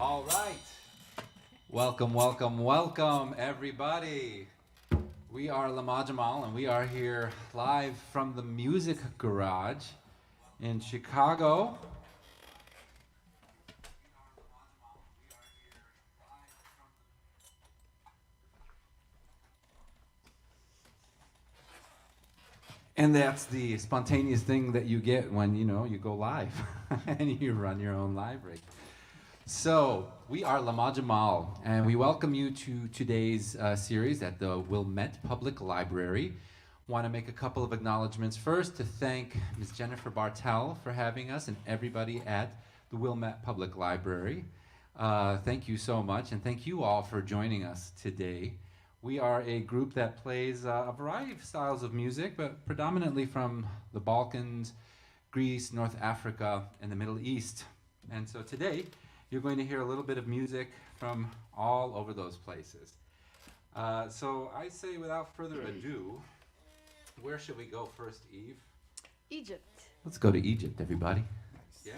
All right. Welcome, everybody. We are Lamajamal, and we are here live from the Music Garage in Chicago. And that's the spontaneous thing that you get when, you go live and you run your own live rig. So, we are Lamajamal, and we welcome you to today's series at the Wilmette Public Library. Want to make a couple of acknowledgments. First, to thank Ms. Jennifer Bartel for having us and everybody at the Wilmette Public Library. Thank you so much, and thank you all for joining us today. We are a group that plays a variety of styles of music, but predominantly from the Balkans, Greece, North Africa, and the Middle East. And so today, you're going to hear a little bit of music from all over those places. So I say, without further ado, where should we go first, Eve? Egypt. Let's go to Egypt, everybody. Yeah?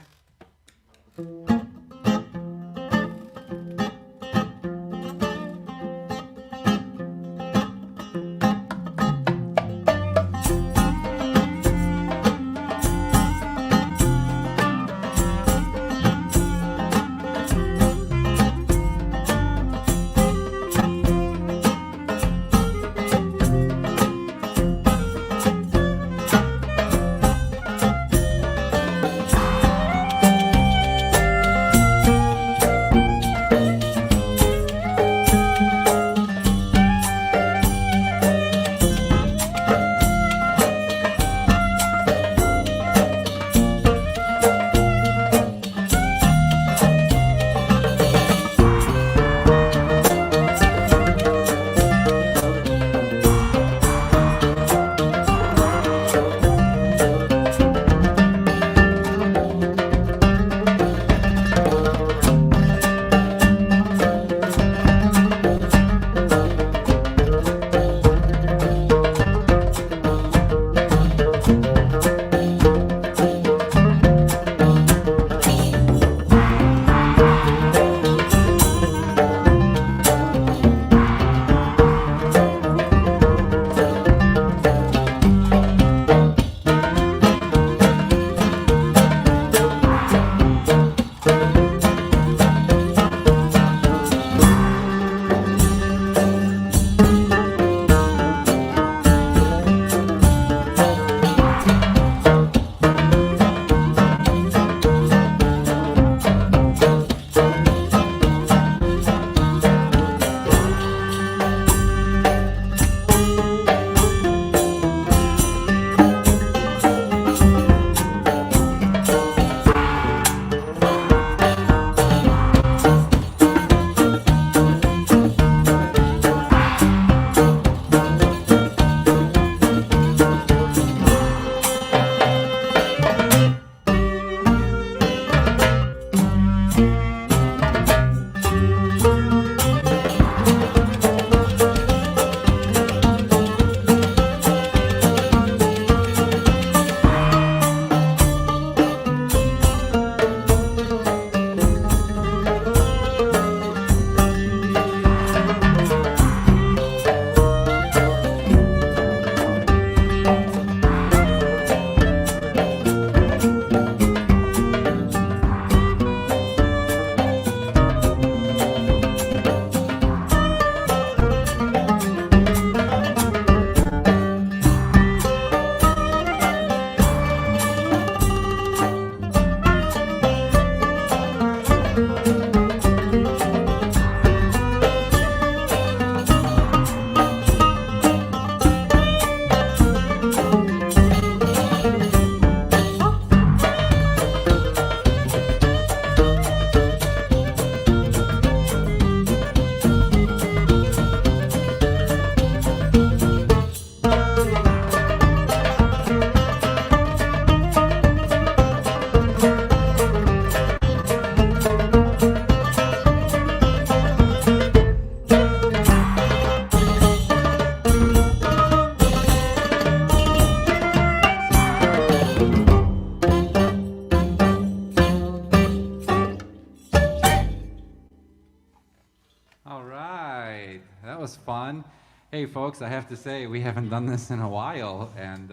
fun. Hey, folks, I have to say, we haven't done this in a while, and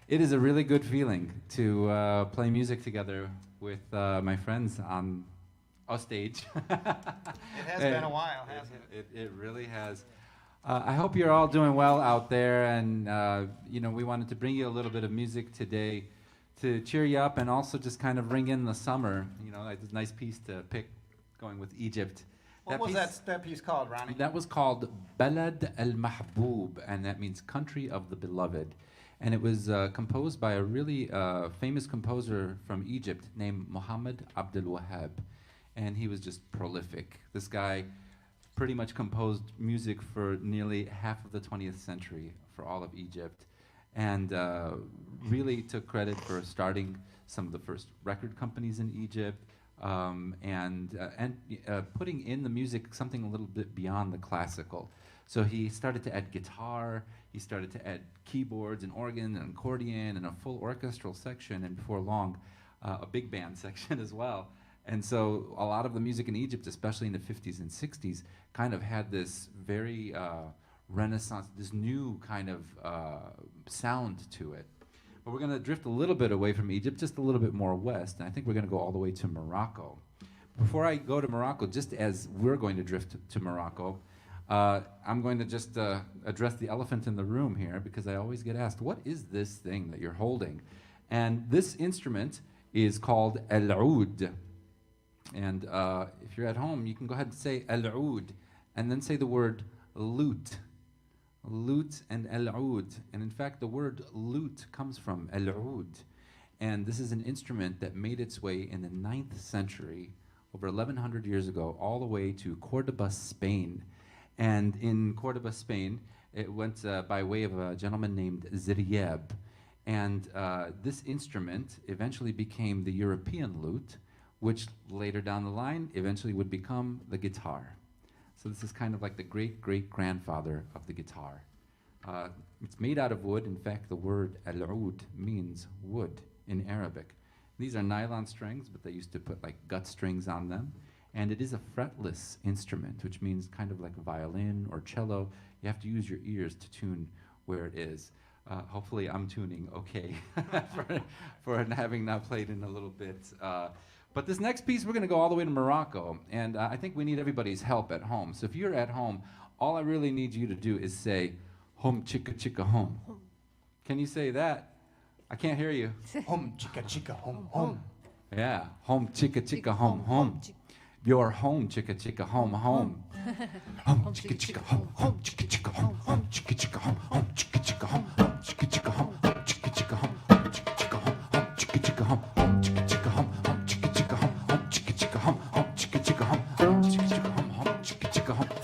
it is a really good feeling to play music together with my friends on a stage. It has been a while, hasn't it? It really has. I hope you're all doing well out there, and we wanted to bring you a little bit of music today to cheer you up and also just kind of ring in the summer. It's a nice piece to pick, going with Egypt. What was that piece called, Ronnie? That was called Balad al-Mahboob, and that means country of the beloved. And it was composed by a really famous composer from Egypt named Muhammad Abdul Wahab. And he was just prolific. This guy pretty much composed music for nearly half of the 20th century for all of Egypt, and really took credit for starting some of the first record companies in Egypt, and putting in the music something a little bit beyond the classical. So he started to add guitar, he started to add keyboards and organ and accordion and a full orchestral section, and before long, a big band section as well. And so a lot of the music in Egypt, especially in the 50s and 60s, kind of had this very renaissance, this new kind of sound to it. But we're going to drift a little bit away from Egypt, just a little bit more west, and I think we're going to go all the way to Morocco. Before I go to Morocco, just as we're going to drift to Morocco, I'm going to just address the elephant in the room here, because I always get asked, what is this thing that you're holding? And this instrument is called al-oud. And if you're at home, you can go ahead and say al-oud, and then say the word lute. Lute and al-oud. And in fact, the word lute comes from al-oud. And this is an instrument that made its way in the 9th century, over 1,100 years ago, all the way to Cordoba, Spain. And in Cordoba, Spain, it went by way of a gentleman named Ziryab. And this instrument eventually became the European lute, which later down the line eventually would become the guitar. So this is kind of like the great-great-grandfather of the guitar. It's made out of wood. In fact, the word al-oud means wood in Arabic. These are nylon strings, but they used to put like gut strings on them. And it is a fretless instrument, which means kind of like a violin or cello. You have to use your ears to tune where it is. Hopefully I'm tuning okay for having not played in a little bit. But this next piece, we're going to go all the way to Morocco, and I think we need everybody's help at home. So if you're at home, all I really need you to do is say, home chicka chicka home. Can you say that? I can't hear you. Home chicka chicka home home. Yeah, home chicka chicka home home. Your home chicka chicka home home. Home chicka chicka home home chicka chicka home home chicka chicka home home chicka chicka home home chicka chicka home home chicka chicka home home chicka chicka home home chicka chicka home home chicka chicka home home chicka chicka home home chicka chicka home home chicka chicka home home chicka chicka home home chicka chicka home.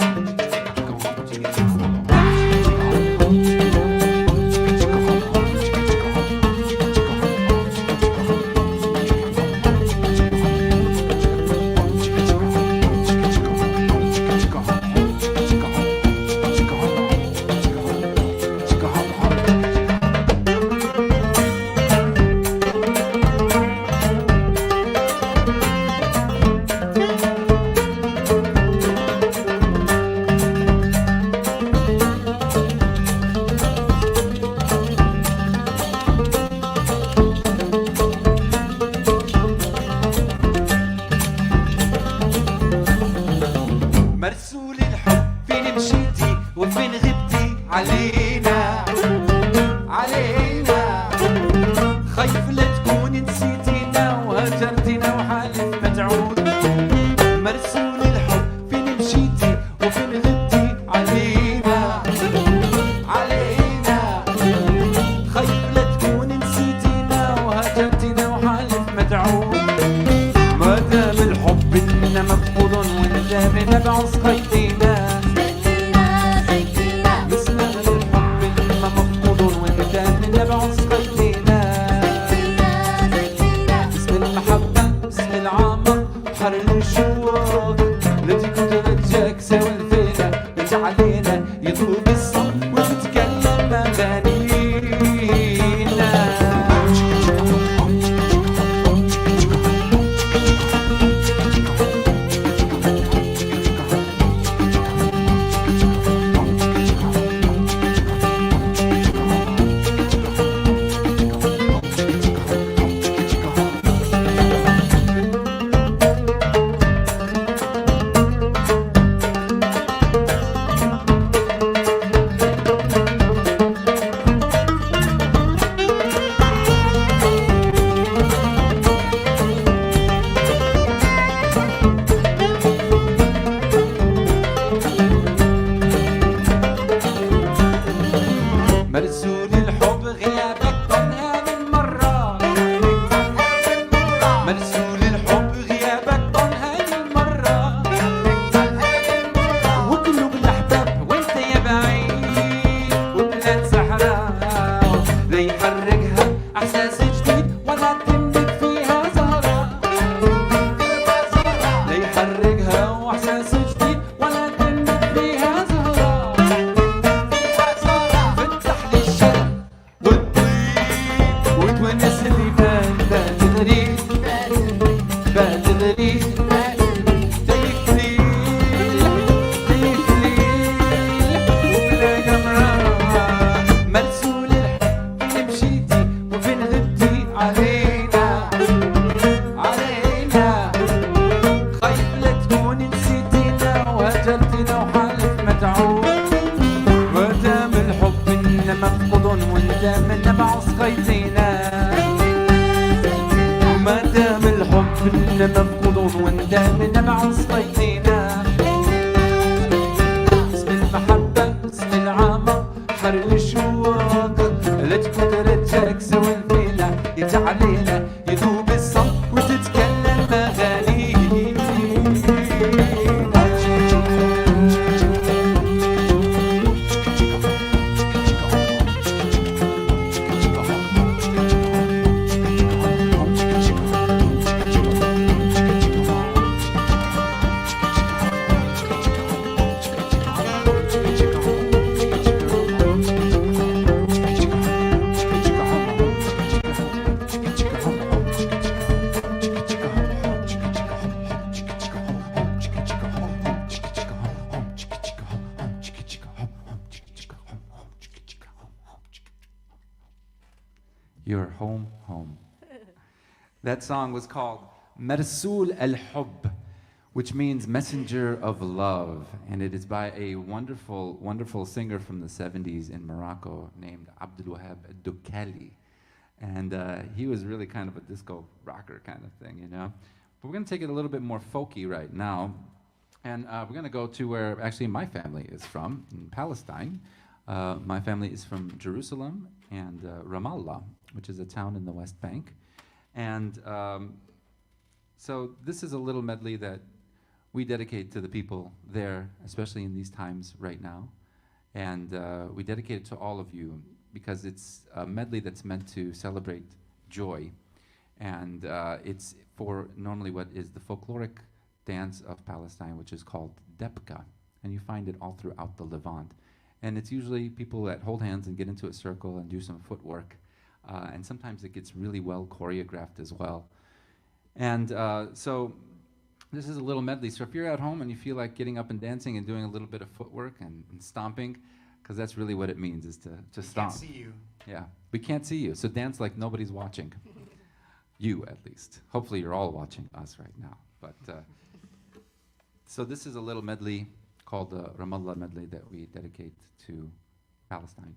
ليحرقها احساس جديد ولا تملك فيها زهرة ليحرقها واحساس جديد ولا تملك فيها زهرة فتح لي الشرق والطيب وتونس اللي بال غريب بال غريب من نبع سقيتينا ما دام الحب إننا مفقود وانت من نبع سقيتينا اسم المحبة اسم العامة حرق الشواق لا تكون رجالك سوى الفيلة يتعلينا يذوب الصمت وتتكلم أغاني Your home, home. That song was called Mersul al-Hub, which means messenger of love. And it is by a wonderful, wonderful singer from the 70s in Morocco named Abdul Wahab Dukali. And he was really kind of a disco rocker kind of thing, you know. But we're going to take it a little bit more folky right now. And we're going to go to where actually my family is from, in Palestine. My family is from Jerusalem and Ramallah, which is a town in the West Bank. And so this is a little medley that we dedicate to the people there, especially in these times right now. And we dedicate it to all of you because it's a medley that's meant to celebrate joy. And it's for normally what is the folkloric dance of Palestine, which is called debka. And you find it all throughout the Levant. And it's usually people that hold hands and get into a circle and do some footwork. And sometimes it gets really well choreographed as well. And so this is a little medley. So if you're at home and you feel like getting up and dancing and doing a little bit of footwork and stomping, because that's really what it means, is to stomp. Can't see you. Yeah, we can't see you. So dance like nobody's watching. You, at least. Hopefully you're all watching us right now. But so this is a little medley called the Ramallah medley that we dedicate to Palestine.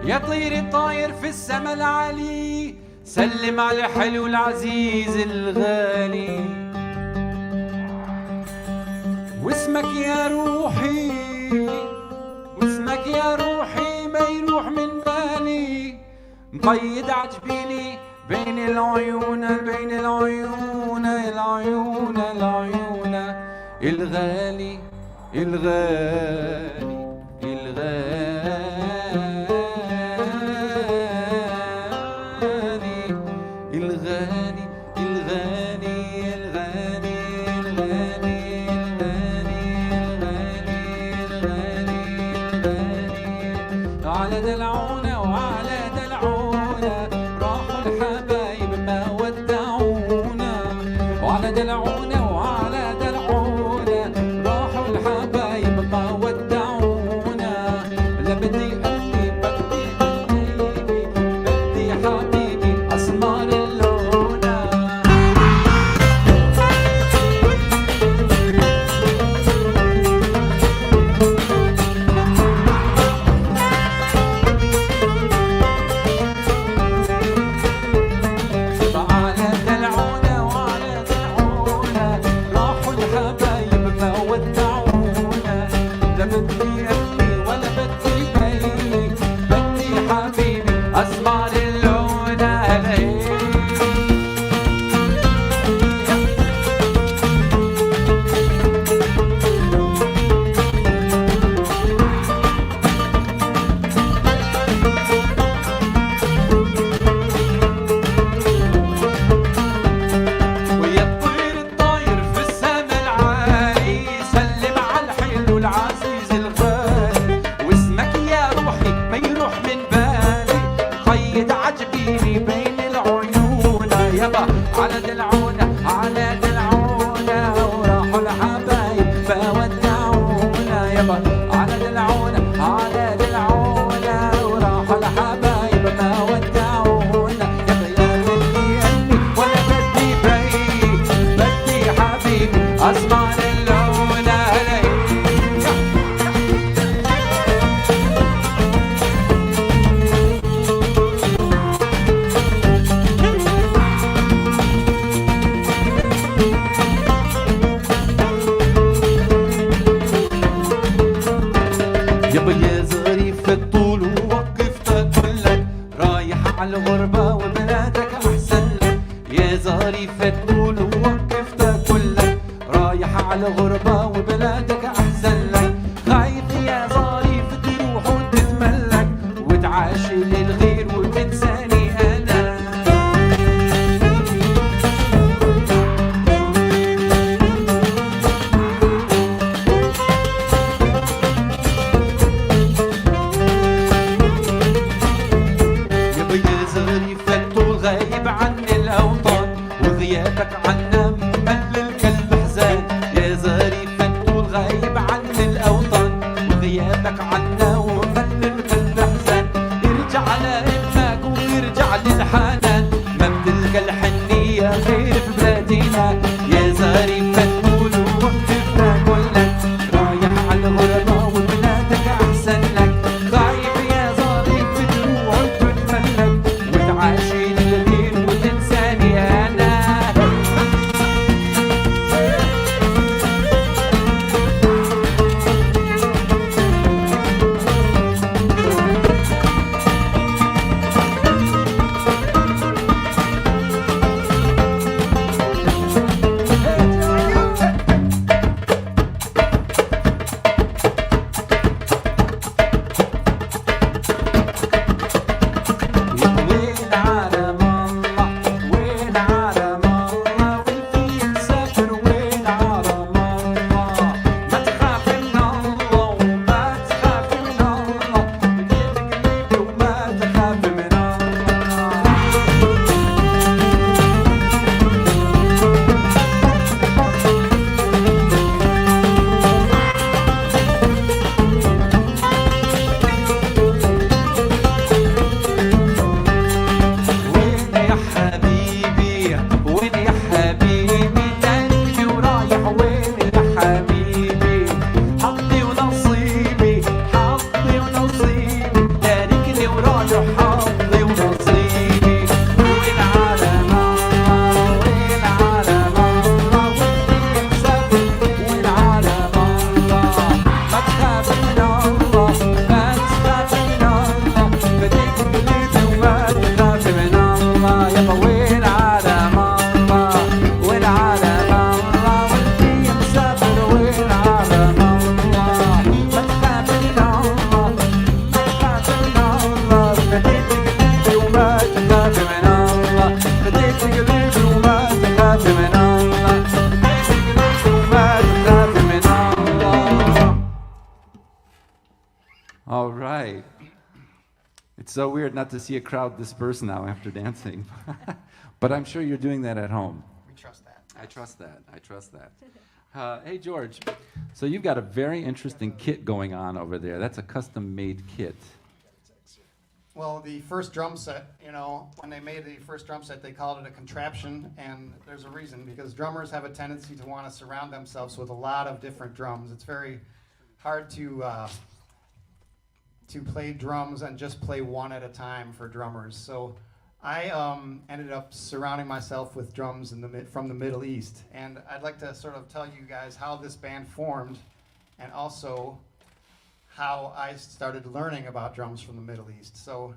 يا طير الطاير في السما العالي سلم على حلو العزيز الغالي واسمك يا روحي واسمك يا روحي ما يروح من بالي مقيد عجبيني بين العيون بين العيون العيون العيون الغالي الغالي الغالي الغالي الغالي الغالي الغالي الغالي على دلعونا وعلى دلعونا راحوا الحبايب ما ودعونا وعلى دلعونا وعلى دلعونا راحوا الحبايب ما ودعونا على الغربة وبلادك أحسن لك يا ظريف تقول ووقف تاكل لك رايح على الغربة وبلادك أحسن لك خايف يا ظريف تروح وتتملك وتعاشي للغير وتنساني أنا غايب عن الأوطان وغيابك عنا مملل كالبحزان يا ظريفة تقول غايب عن الأوطان وغيابك عنا ومملل كالبحزان ارجع لأمك وارجع للحنان ما بتلقى الحنية غير في بلادنا يا ظريفة تقول ووقف تاكل لك رايح على الغربة وبلادك أحسن لك خايف يا ظريفة تروح وتتملك وتعاشي All right. It's so weird not to see a crowd disperse now after dancing. But I'm sure you're doing that at home. We trust that. I trust that. I trust that. Hey, George. So you've got a very interesting kit going on over there. That's a custom-made kit. Well, the first drum set, you know, when they made the first drum set, they called it a contraption, and there's a reason, because drummers have a tendency to want to surround themselves with a lot of different drums. It's very hard to play drums and just play one at a time for drummers. So I ended up surrounding myself with drums from the Middle East, and I'd like to sort of tell you guys how this band formed, and also how I started learning about drums from the Middle East. So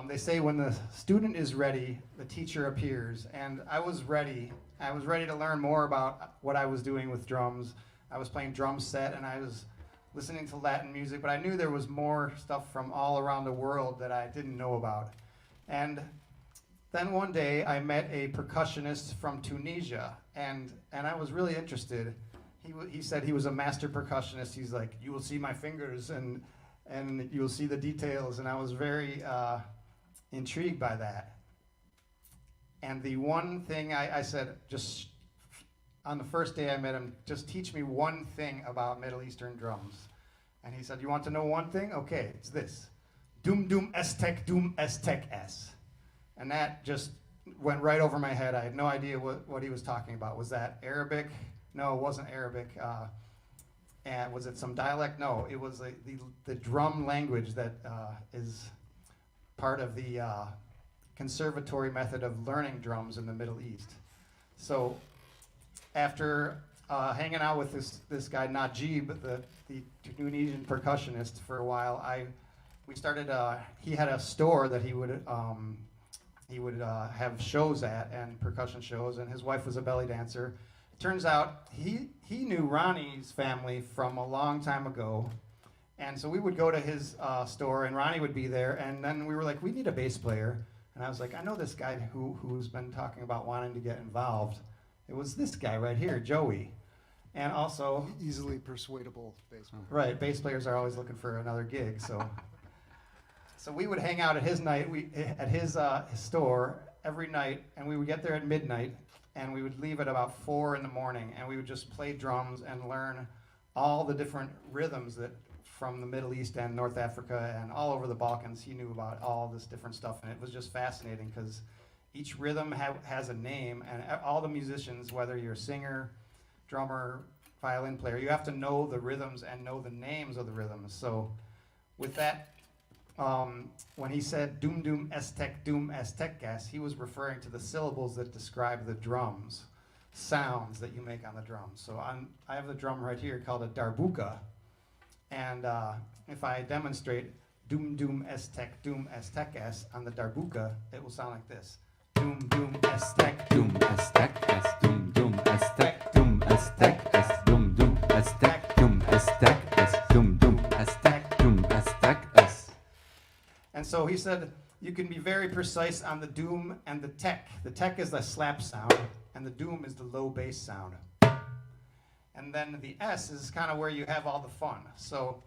they say when the student is ready, the teacher appears, and I was ready. I was ready to learn more about what I was doing with drums. I was playing drum set, and I was listening to Latin music, but I knew there was more stuff from all around the world that I didn't know about. And then one day I met a percussionist from Tunisia, and I was really interested. He said he was a master percussionist. He's like, you will see my fingers and you will see the details, and I was very intrigued by that. And the one thing I said, just on the first day I met him, just teach me one thing about Middle Eastern drums. And he said, you want to know one thing? Okay, it's this. Doom doom estek doom estek es. And that just went right over my head. I had no idea what he was talking about. Was that Arabic? No, it wasn't Arabic. And was it some dialect? No, it was the drum language that is part of the conservatory method of learning drums in the Middle East. So after hanging out with this guy Najib, the Tunisian percussionist, for a while, we started. He had a store that he would have shows at, and percussion shows, and his wife was a belly dancer. Turns out he knew Ronnie's family from a long time ago, and so we would go to his store, and Ronnie would be there, and then we were like, we need a bass player, and I was like, I know this guy who's been talking about wanting to get involved. It was this guy right here, Joey, and also Easily persuadable bass player. right, bass players are always looking for another gig, so. So we would hang out at his his store every night, and we would get there at midnight, and we would leave at about 4 in the morning, and we would just play drums and learn all the different rhythms that from the Middle East and North Africa and all over the Balkans. He knew about all this different stuff, and it was just fascinating because each rhythm has a name, and all the musicians, whether you're a singer, drummer, violin player, you have to know the rhythms and know the names of the rhythms. So with that, when he said doom doom estek gas, he was referring to the syllables that describe the drums, sounds that you make on the drums. So I have the drum right here called a darbuka, and if I demonstrate doom doom estek gas on the darbuka, it will sound like this: doom doom estek Doom estek es doom doom estek doom estek es doom doom estek doom estek es doom doom estek doom estek es. And so he said, you can be very precise on the doom and the tek. The tek is the slap sound, and the doom is the low bass sound. And then the S is kind of where you have all the fun. So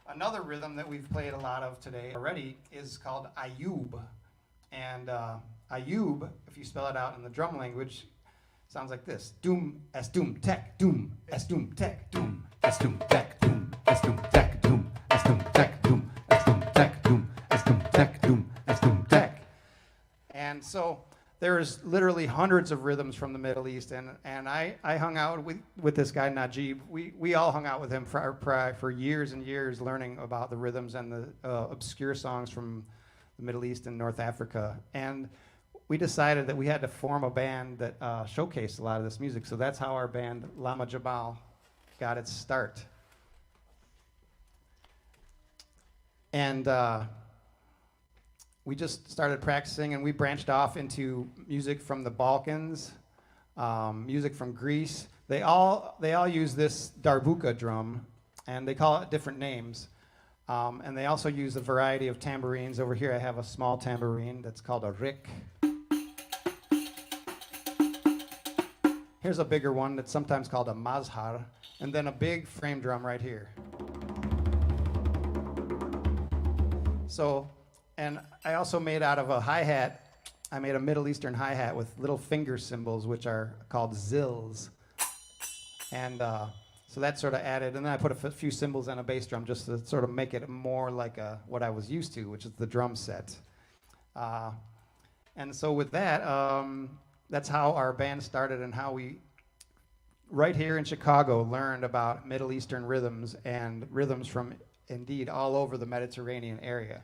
another rhythm that we've played a lot of today already is called Ayub. And Ayub, if you spell it out in the drum language, sounds like this: doom, S doom, tek, doom, S doom, tek, doom, Es doom tek doom es doom tek doom es doom tek doom es doom tek doom es doom tek doom es doom tek. And so there's literally hundreds of rhythms from the Middle East, and I hung out with this guy Najib. We all hung out with him for years and years, learning about the rhythms and the obscure songs from the Middle East and North Africa. And we decided that we had to form a band that showcased a lot of this music. So that's how our band Lamajamal got its start. And we just started practicing, and we branched off into music from the Balkans, music from Greece. They all use this darbuka drum, and they call it different names. And they also use a variety of tambourines. Over here I have a small tambourine that's called a rik. Here's a bigger one that's sometimes called a mazhar, and then a big frame drum right here. So, and I also made out of a hi-hat, I made a Middle Eastern hi-hat with little finger cymbals, which are called zills. And so that sort of added, and then I put a few cymbals and a bass drum just to sort of make it more like what I was used to, which is the drum set. And so with that, that's how our band started, and how we, right here in Chicago, learned about Middle Eastern rhythms and rhythms from, indeed, all over the Mediterranean area.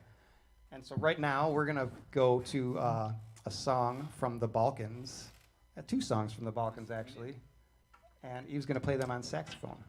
And so right now, we're going to go to a song from the Balkans, 2 songs from the Balkans, actually, and Eve's going to play them on saxophone.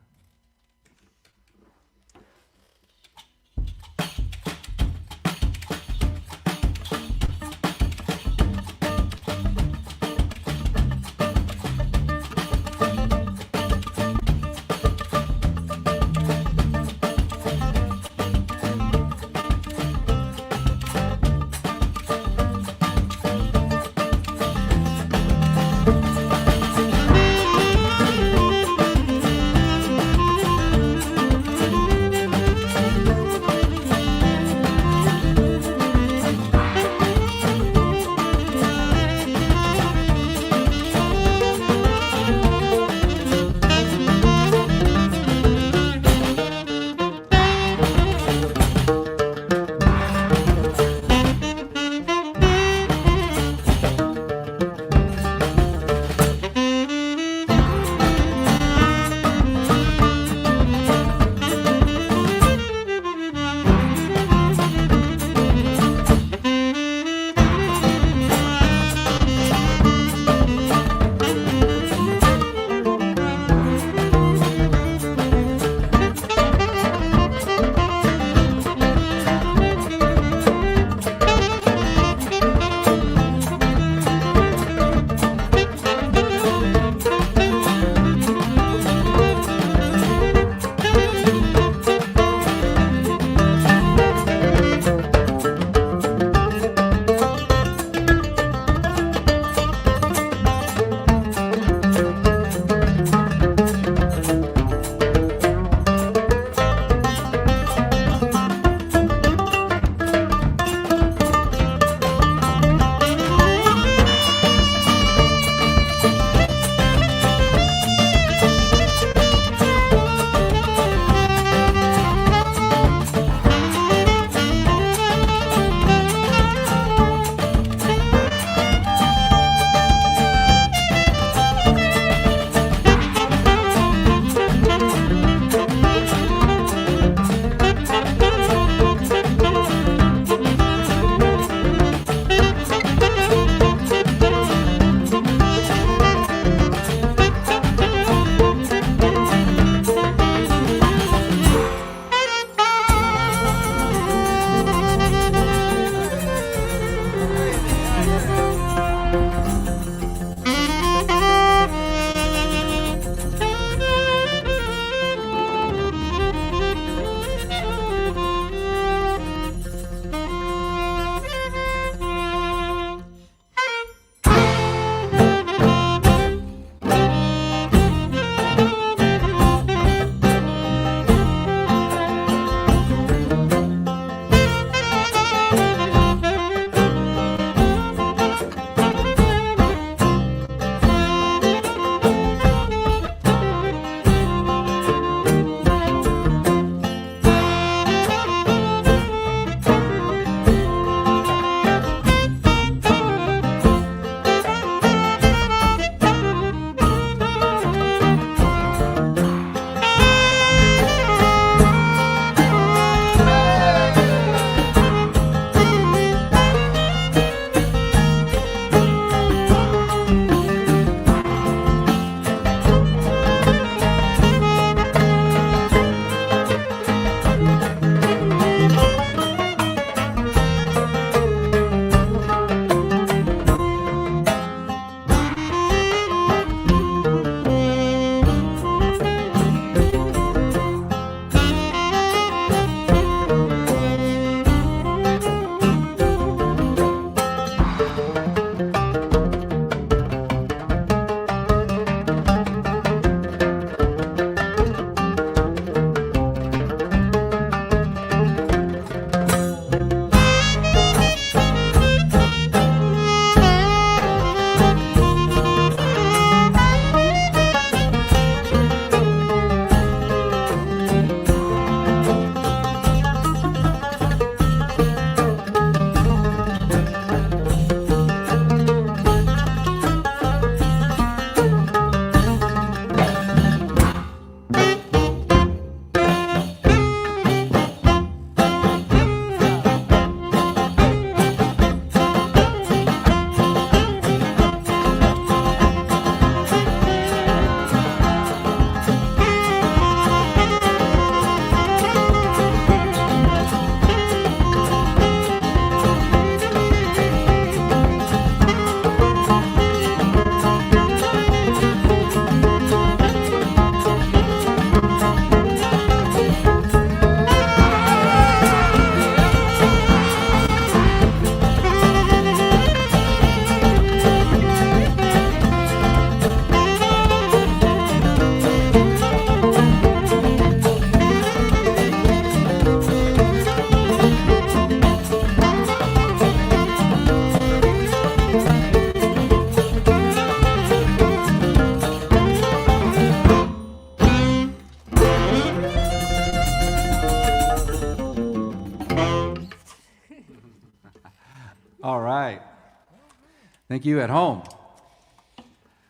Thank you at home.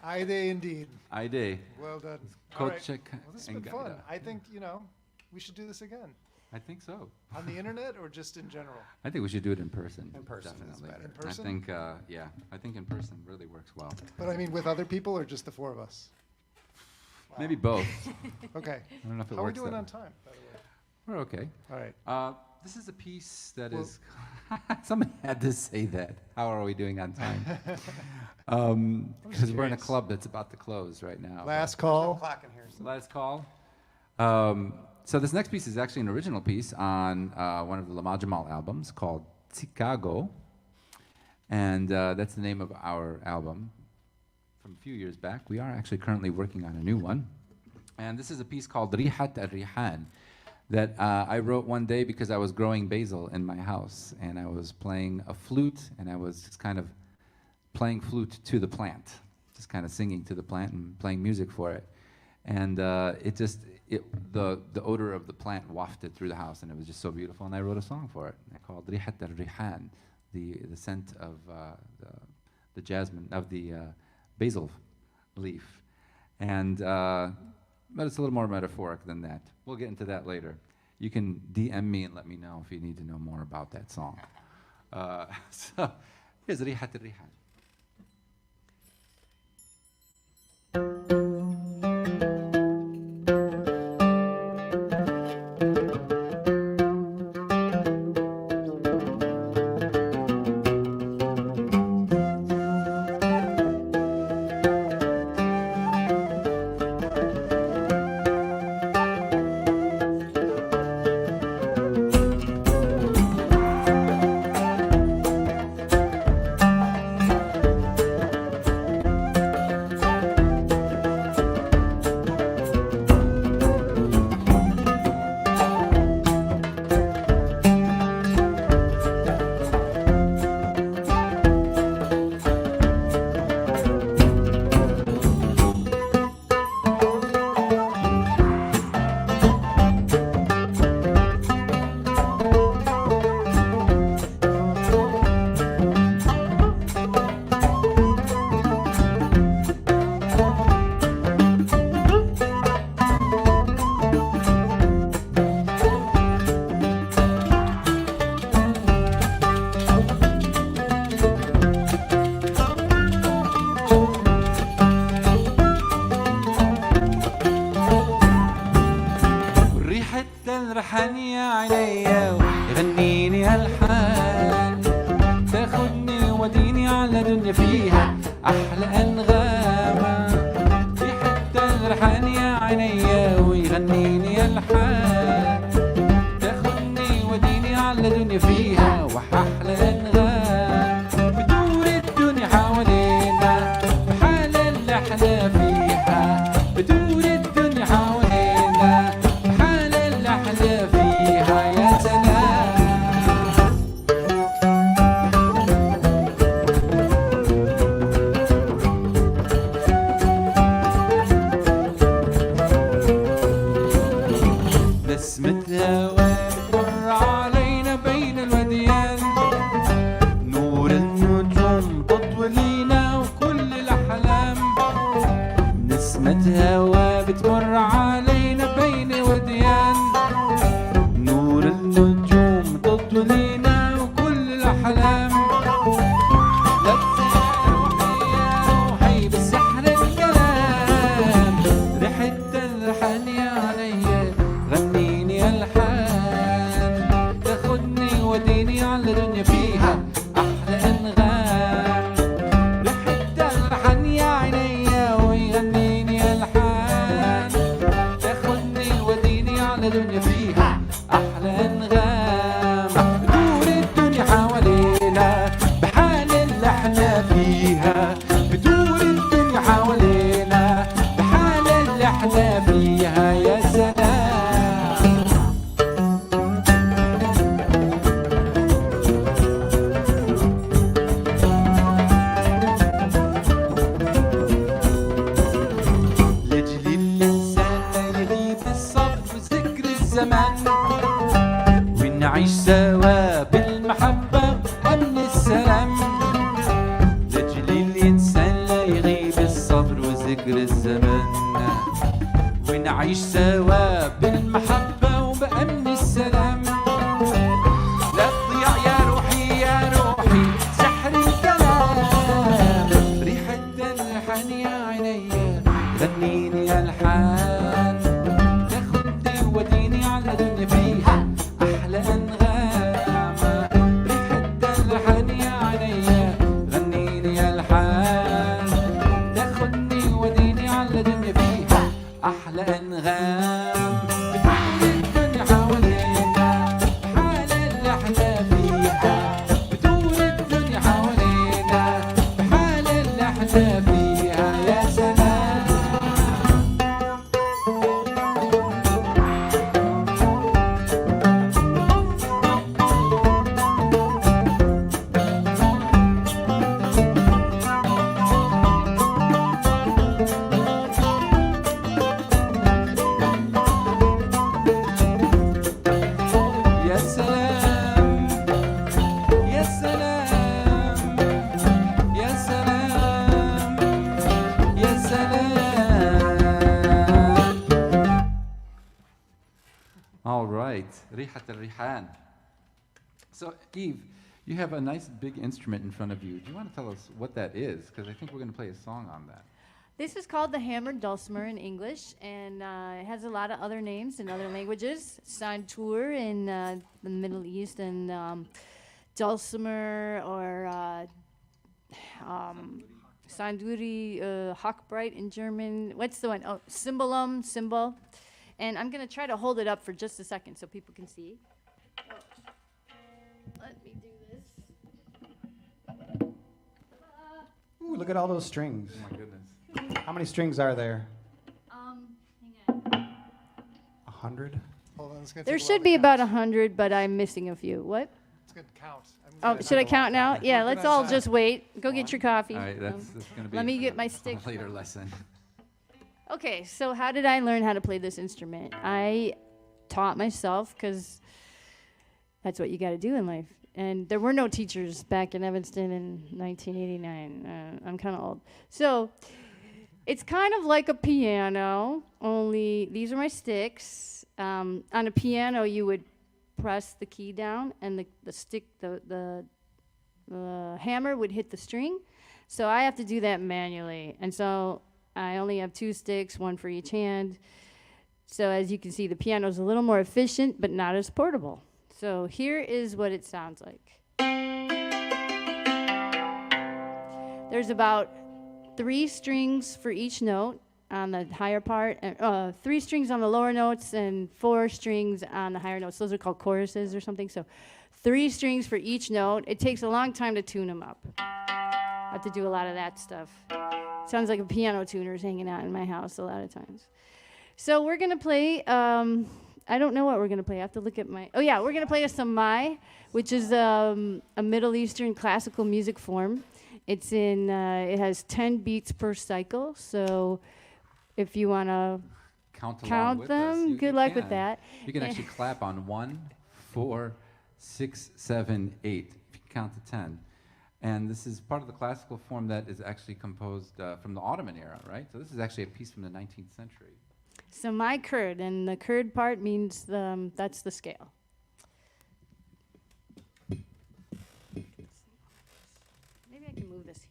I day indeed. I day. Well done. All right. Kochek Well, this has been and fun. Gada. I think, we should do this again. I think so. On the internet or just in general? I think we should do it in person. In person is definitely. better. In person? I think, I think in person really works well. But I mean with other people or just the four of us? Maybe both. Okay. I don't know if it How are we works. doing that on way. time, by the way? We're okay. All right. This is a piece that Well- is. Somebody had to say that. How are we doing on time? Because we're in a curious. club that's about to close right now. Last No call. clock in here. So. Last call. So this next piece is actually an original piece on one of the Lamajamal albums called Chicago, and that's the name of our album from a few years back. We are actually currently working on a new one, and this is a piece called Rihat al-Rihan that I wrote one day because I was growing basil in my house, and I was playing a flute, and I was just kind of playing flute to the plant, just kind of singing to the plant and playing music for it. And the odor of the plant wafted through the house, and it was just so beautiful. And I wrote a song for it. I called Rihat al-Rihan, the scent of the jasmine, of the basil leaf. And but it's a little more metaphoric than that. We'll get into that later. You can DM me and let me know if you need to know more about that song. So here's Rihat al-Rihan. الرحن يا عينيا يغنيني هالحال تاخدني وديني على دنيا فيها أحلى أنغام في حتة الرحن يا عينيا ويغنيني هالحال تاخدني وديني على دنيا فيها وأحلى أنغام بدور الدنيا حوالينا بحال اللي احنا فيها بدور الدنيا حوالينا بحال اللي احنا فيها يا سلام الإنسان لا يغيب الصبر وذكر الزمن ونعيش سوا بالمحبة وبأمن السلام لا تضيع يا روحي يا روحي سحر الكلام ريحة الألحان يا عينيا غنيني ألحان تاخدني وديني على دنيا فيها أحلى أنغام ريحة الألحان يا عينيا غنيني ألحان تاخدني وديني على دنيا فيها أحلى أنغام بتقول الدنيا حوالينا بحال اللي احنا فيها بتقول الدنيا حوالينا بحال اللي احنا فيها يا سلام يا سلام يا سلام يا سلام يا سلام. All right, ريحة الريحان. So Eve, you have a nice big instrument in front of you. Do you want to tell us what that is? Because I think we're going to play a song on that. This is called the hammered dulcimer in English, and it has a lot of other names in other languages. Santur in the Middle East, and dulcimer or Sanduri Hochbreit in German. What's the one? Oh, cymbalum, cymbal. And I'm going to try to hold it up for just a second so people can see. Oh. Let me do this. Ooh, look at all those strings. Oh my goodness. How many strings are there? Hang on. 100? Hold on, it's gonna There take a while should to be about count. 100, but I'm missing a few. What? It's good to count. Oh, should I count now? Yeah, We're let's good all on just wait. Go get your coffee. All right, that's going to be let me for get a my stick. later lesson. Okay, so how did I learn how to play this instrument? I taught myself because that's what you got to do in life. And there were no teachers back in Evanston in 1989. I'm kind of old. So it's kind of like a piano, only these are my sticks. On a piano, you would press the key down, and the stick, the hammer would hit the string. So I have to do that manually. And so I only have 2 sticks, 1 for each hand. So as you can see, the piano's a little more efficient, but not as portable. So here is what it sounds like. There's about 3 strings for each note on the higher part, and 3 strings on the lower notes and 4 strings on the higher notes. Those are called choruses or something. So 3 strings for each note. It takes a long time to tune them up. I have to do a lot of that stuff. Sounds like a piano tuner's hanging out in my house a lot of times. So we're going to play, I don't know what we're going to play. I have to look at my, oh yeah, we're going to play a samai, which is a Middle Eastern classical music form. It's in, it has 10 beats per cycle. So if you want to Count with us. them, You good luck with can. that. You can actually clap on 1, 4, 6, 7, 8. If you count to 10. And this is part of the classical form that is actually composed from the Ottoman era, right? So this is actually a piece from the 19th century. Samai Kurd, and the Kurd part means that's the scale. Maybe I can move this here.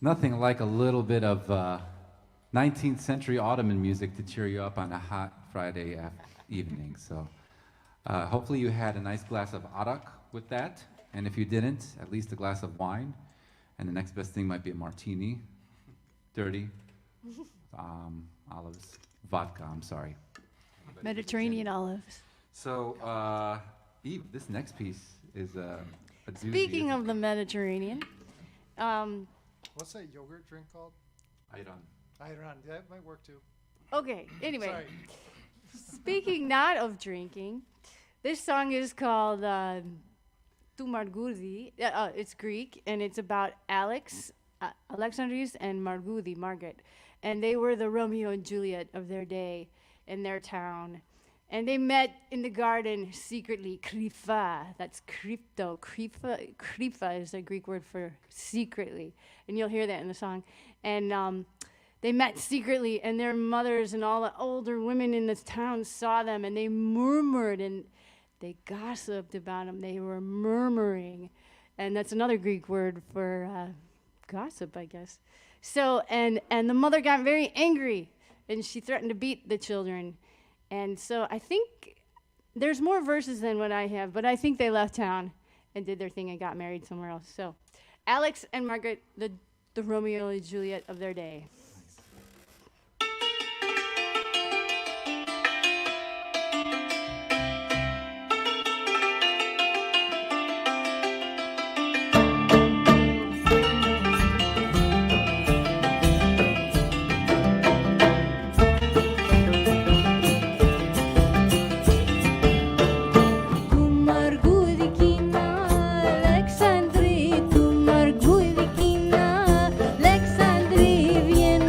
Nothing like a little bit of 19th century Ottoman music to cheer you up on a hot Friday evening. So hopefully you had a nice glass of arak with that. And if you didn't, at least a glass of wine. And the next best thing might be a martini. Dirty. Olives. Vodka, I'm sorry. Mediterranean olives. So, Eve, this next piece is a doozy. Speaking of the Mediterranean, What's that yogurt drink called? Ayran. Ayran. That might work too. okay, anyway, Sorry. speaking not of drinking, this song is called Tu Margouthi. It's Greek, and it's about Alexandrius and Margouthi, Margaret. And they were the Romeo and Juliet of their day in their town. And they met in the garden secretly. Krifa, that's crypto. Krifa is a Greek word for secretly. And you'll hear that in the song. And they met secretly, and their mothers and all the older women in this town saw them, and they murmured, and they gossiped about them. They were murmuring. And that's another Greek word for gossip, I guess. So, and the mother got very angry, and she threatened to beat the children. And so I think there's more verses than what I have, but I think they left town and did their thing and got married somewhere else. So Alex and Margaret, the Romeo and Juliet of their day. Alexandri, tu Margouthi, Alexandri,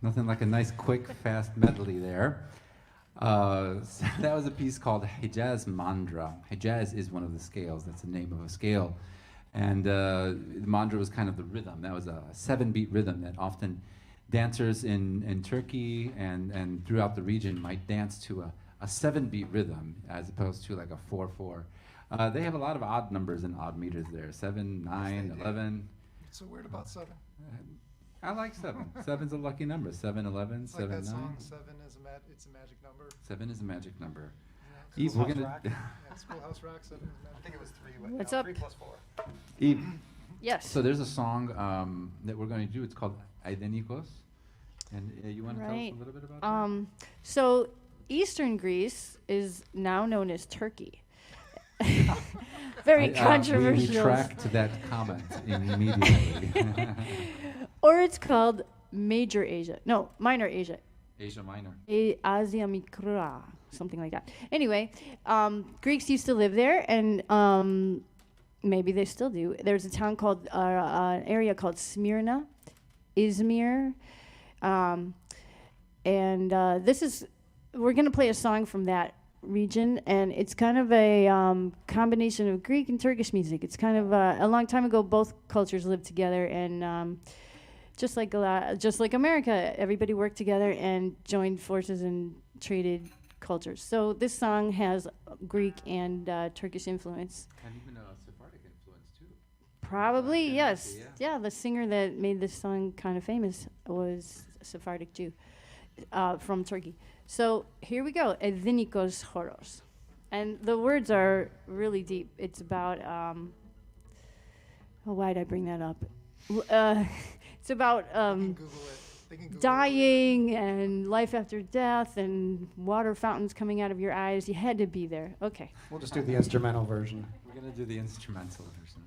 Nothing like a nice, quick, fast medley there. So that was a piece called Hijaz Mandra. Hijaz is one of the scales. That's the name of a scale. And Mandra was kind of the rhythm. That was a 7-beat rhythm that often dancers in Turkey and throughout the region might dance to a 7-beat rhythm as opposed to like a 4/4. They have a lot of odd numbers and odd meters there. 7, 9, 11. What's so weird about 7? I like 7. 7's a lucky number. 7, 11, It's 7, like that 9. song, 7 is it's a magic number. 7 is a magic number. You Eve, know, we're Schoolhouse gonna. Rock. yeah, Schoolhouse Rock, 7 is I magic. think it was 3. But What's no, up? 3 plus 4. Eve. Yes. So there's a song that we're going to do. It's called Aidenikos. And you want to tell us Right. a little bit about that? So Eastern Greece is now known as Turkey. Very controversial. We retract that comment immediately. Or it's called Major Asia. No, Minor Asia. Asia Minor. Asia Mikra, something like that. Anyway, Greeks used to live there, and maybe they still do. There's a town called, an area called Smyrna, Izmir, and we're going to play a song from that region, and it's kind of a combination of Greek and Turkish music. It's kind of a long time ago, both cultures lived together, and just like America, everybody worked together and joined forces and traded cultures. So this song has Greek and Turkish influence. And even a Sephardic influence, too. Probably, Yeah, yes. yeah. Yeah, the singer that made this song kind of famous was a Sephardic Jew from Turkey. So here we go, Edinikos Horos. And the words are really deep. It's about, why did I bring that up? It's about Google it. They can Google dying and life after death and water fountains coming out of your eyes. You had to be there. Okay. We'll just do the instrumental version. We're going to do the instrumental version.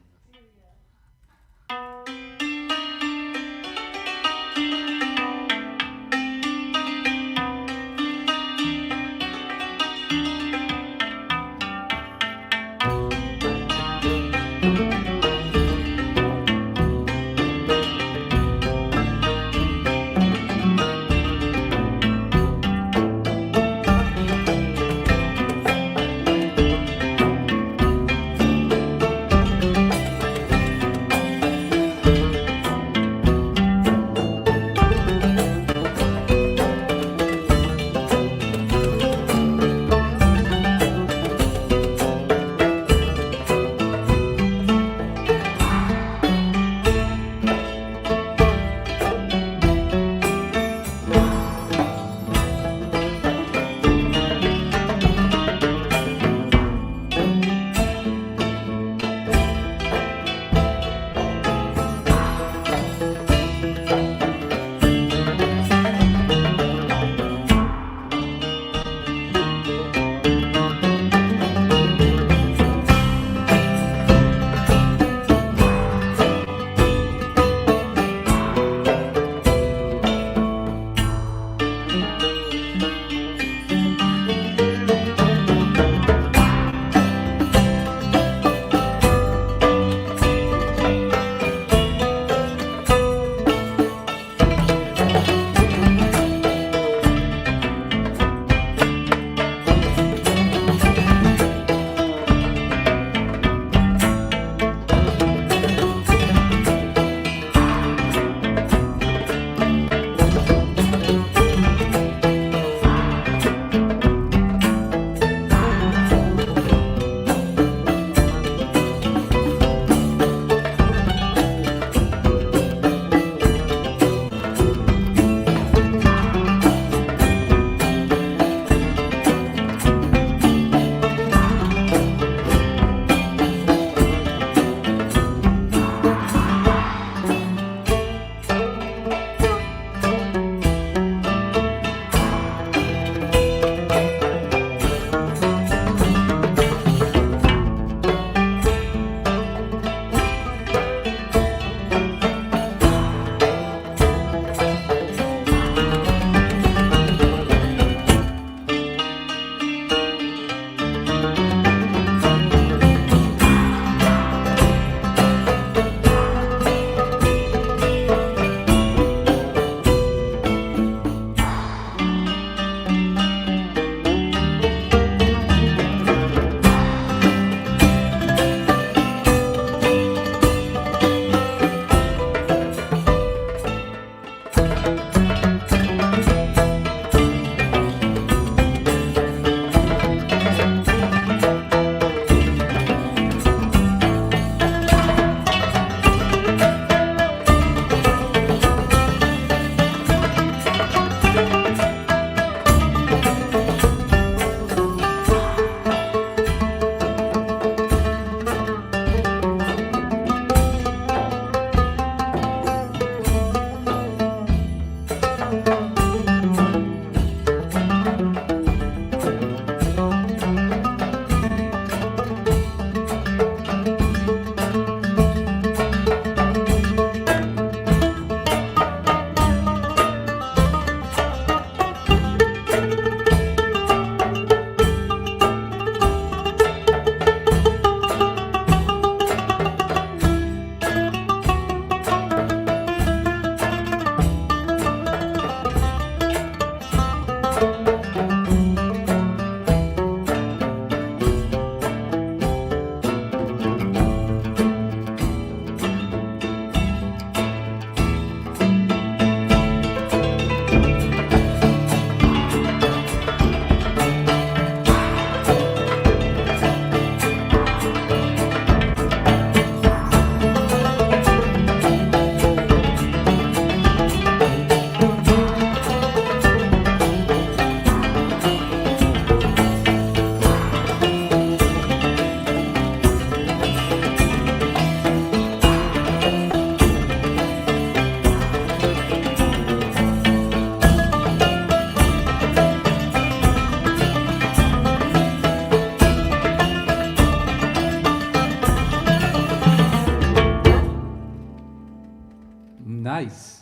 Nice.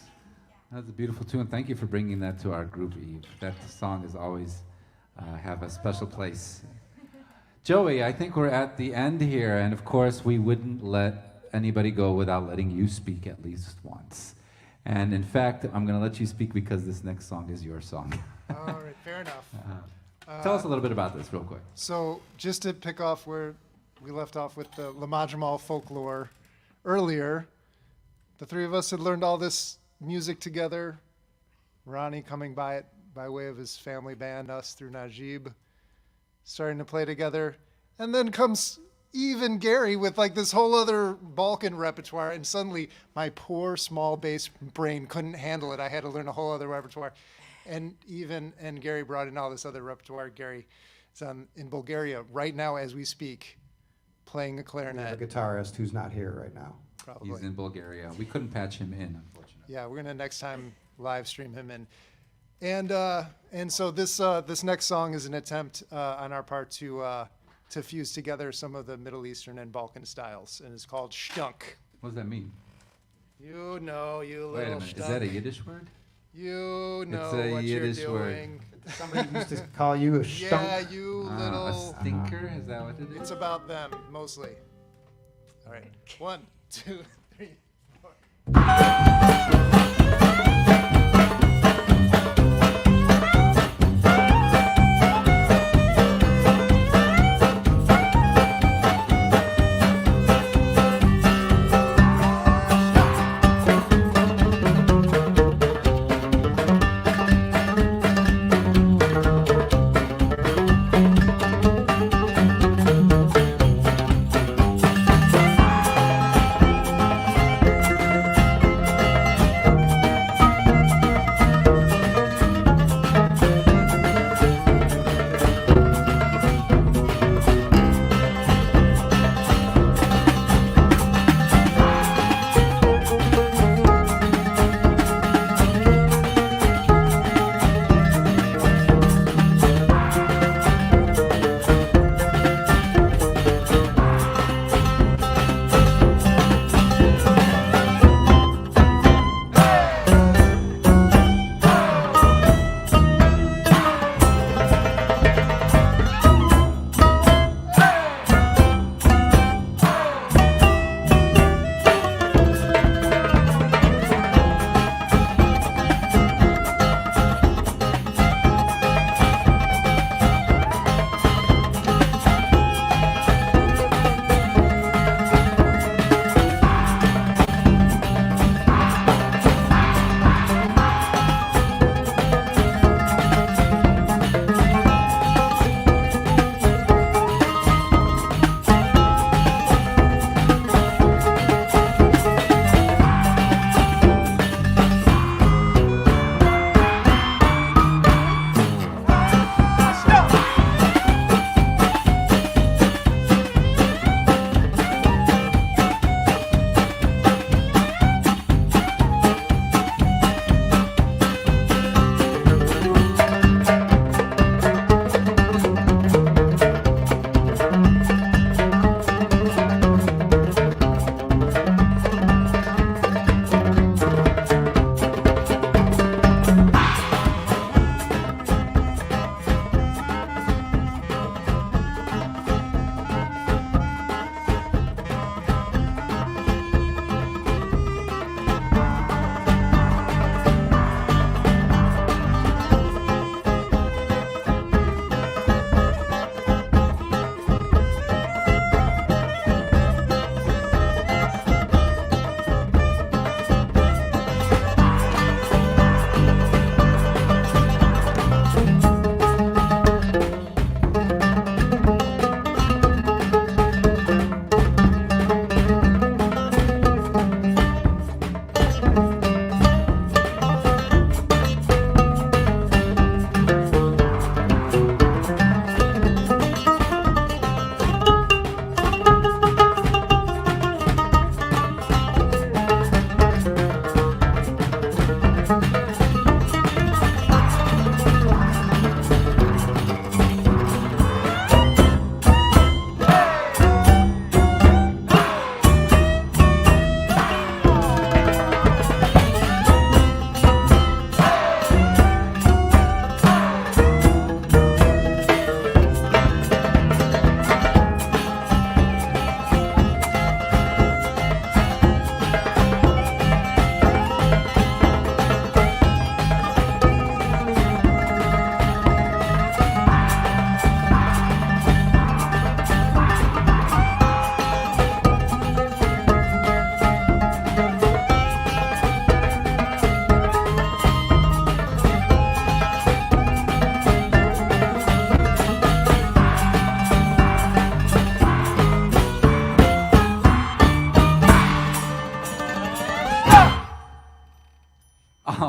That's a beautiful tune. Thank you for bringing that to our group, Eve. That song is always have a special place. Joey, I think we're at the end here, and of course we wouldn't let anybody go without letting you speak at least once. And in fact, I'm going to let you speak because this next song is your song. All right, fair enough. Tell us a little bit about this real quick. So just to pick off where we left off with the Lamajamal folklore earlier, the three of us had learned all this music together. Ronnie coming by it by way of his family band, us through Najib, starting to play together. And then comes Eve and Gary with like this whole other Balkan repertoire, and suddenly my poor small bass brain couldn't handle it. I had to learn a whole other repertoire. And Eve and Gary brought in all this other repertoire. Gary is in Bulgaria right now as we speak, playing a We clarinet. have a guitarist who's not here right now. Probably. He's in Bulgaria. We couldn't patch him in, unfortunately. Yeah, we're gonna next time live stream him in, and so this next song is an attempt on our part to fuse together some of the Middle Eastern and Balkan styles, and it's called Shtunk. What does that mean? You know, you Wait a little minute. Is that a shtunk. Yiddish word? You know a what Yiddish you're word. doing. Somebody used to call you a Yeah, stunk. you A little. stinker? Is that what it It's is? about them mostly. All right, 1, 2, 3, 4.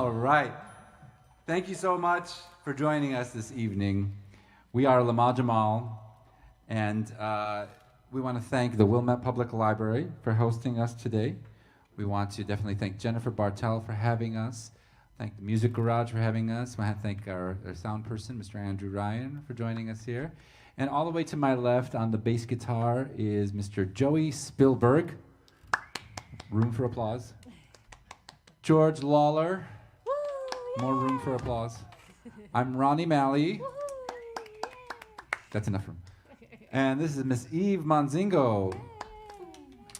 All right. Thank you so much for joining us this evening. We are Lamajamal, and we want to thank the Wilmette Public Library for hosting us today. We want to definitely thank Jennifer Bartel for having us. Thank the Music Garage for having us. I want to thank our sound person, Mr. Andrew Ryan, for joining us here. And all the way to my left on the bass guitar is Mr. Joey Spielberg. Room for applause. George Lawler. More room for applause. I'm Ronnie Malley. That's enough room. And this is Miss Eve Monzingo.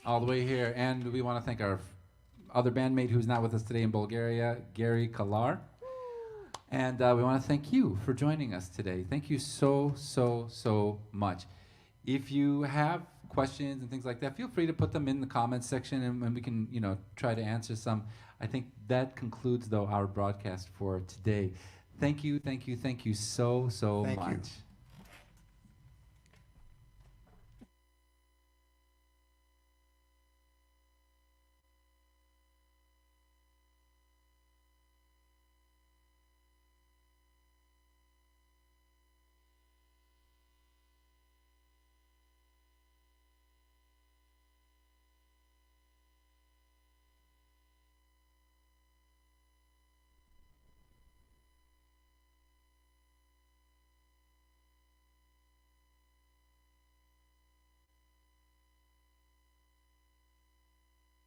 All the way here. And we want to thank our other bandmate who's not with us today in Bulgaria, Gary Kalar. And we want to thank you for joining us today. Thank you so, so, so much. If you have questions and things like that, feel free to put them in the comments section, and we can, try to answer some. I think that concludes, though, our broadcast for today. Thank you so, so Thank you. much.